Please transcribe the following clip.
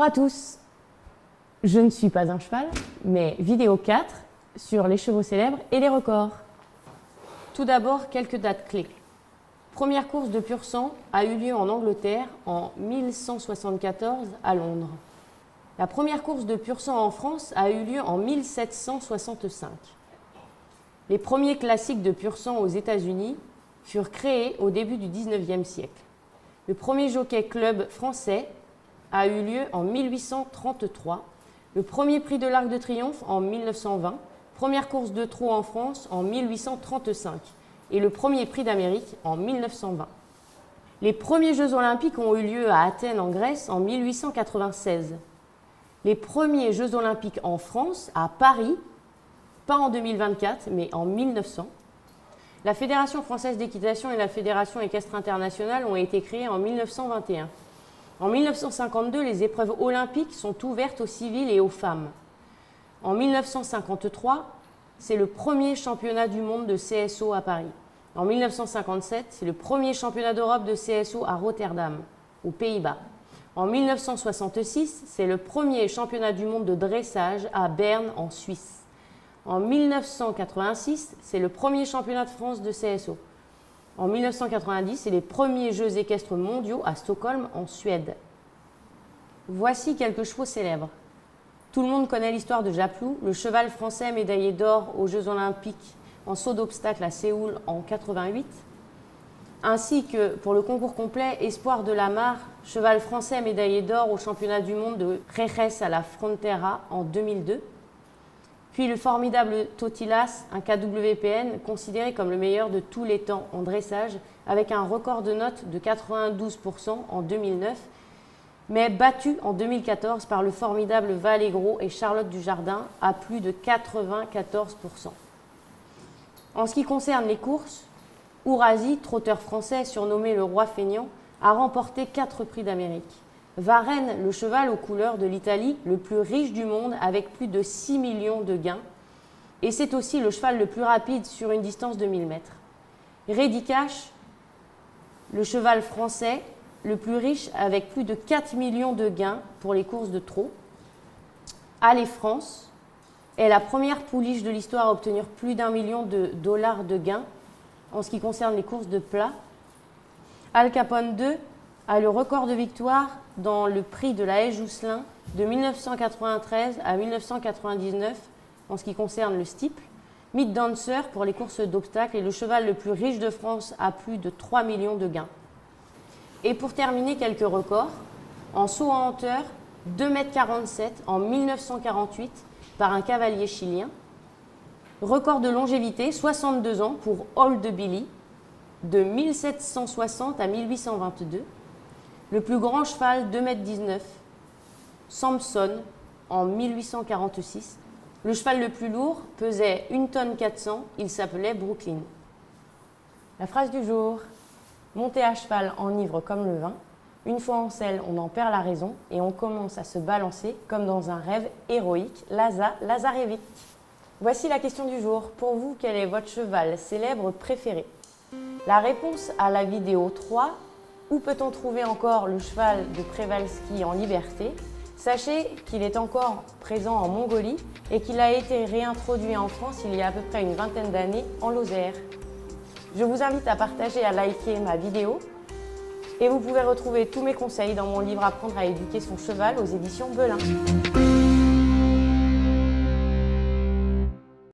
à tous, je ne suis pas un cheval, mais vidéo 4 sur les chevaux célèbres et les records. Tout d'abord, quelques dates clés. Première course de pur sang a eu lieu en Angleterre en 1174 à Londres. La première course de pur sang en France a eu lieu en 1765. Les premiers classiques de pur sang aux États-Unis furent créés au début du XIXe siècle. Le premier jockey club français a eu lieu en 1833, le premier prix de l'Arc de Triomphe en 1920, première course de trot en France en 1835 et le premier prix d'Amérique en 1920. Les premiers Jeux olympiques ont eu lieu à Athènes en Grèce en 1896. Les premiers Jeux olympiques en France, à Paris, pas en 2024, mais en 1900. La Fédération française d'équitation et la Fédération équestre internationale ont été créées en 1921. En 1952, les épreuves olympiques sont ouvertes aux civils et aux femmes. En 1953, c'est le premier championnat du monde de CSO à Paris. En 1957, c'est le premier championnat d'Europe de CSO à Rotterdam, aux Pays-Bas. En 1966, c'est le premier championnat du monde de dressage à Berne, en Suisse. En 1986, c'est le premier championnat de France de CSO. En 1990, c'est les premiers Jeux équestres mondiaux à Stockholm, en Suède. Voici quelques chevaux célèbres. Tout le monde connaît l'histoire de Japlou, le cheval français médaillé d'or aux Jeux olympiques en saut d'obstacle à Séoul en 88, ainsi que pour le concours complet Espoir de la Mare, cheval français médaillé d'or au championnat du monde de Jerez à la Frontera en 2002. Puis le formidable Totilas, un KWPN considéré comme le meilleur de tous les temps en dressage, avec un record de notes de 92% en 2009, mais battu en 2014 par le formidable Vallegro et Charlotte Dujardin à plus de 94%. En ce qui concerne les courses, Ourasi, trotteur français surnommé le roi feignant, a remporté 4 prix d'Amérique. Varenne, le cheval aux couleurs de l'Italie, le plus riche du monde avec plus de 6 millions de gains. Et c'est aussi le cheval le plus rapide sur une distance de 1000 mètres. Redicache, le cheval français le plus riche avec plus de 4 millions de gains pour les courses de trot. Allez France est la première pouliche de l'histoire à obtenir plus d'1 million de dollars de gains en ce qui concerne les courses de plat. Al Capone 2 a le record de victoire dans le prix de la Haie-Jousselin de 1993 à 1999 en ce qui concerne le steeple. Meat Dancer pour les courses d'obstacles est le cheval le plus riche de France à plus de 3 millions de gains. Et pour terminer, quelques records. En saut en hauteur, 2,47 m en 1948 par un cavalier chilien. Record de longévité, 62 ans pour Old Billy, de 1760 à 1822. Le plus grand cheval, 2,19 m, Samson, en 1846. Le cheval le plus lourd pesait 1 tonne 400, il s'appelait Brooklyn. La phrase du jour: monter à cheval enivre comme le vin. Une fois en selle, on en perd la raison et on commence à se balancer comme dans un rêve héroïque. Lazarevic. Voici la question du jour. Pour vous, quel est votre cheval célèbre préféré? La réponse à la vidéo 3. Où peut-on trouver encore le cheval de Przewalski en liberté? Sachez qu'il est encore présent en Mongolie et qu'il a été réintroduit en France il y a à peu près une vingtaine d'années en Lozère. Je vous invite à partager et à liker ma vidéo et vous pouvez retrouver tous mes conseils dans mon livre Apprendre à éduquer son cheval aux éditions Belin.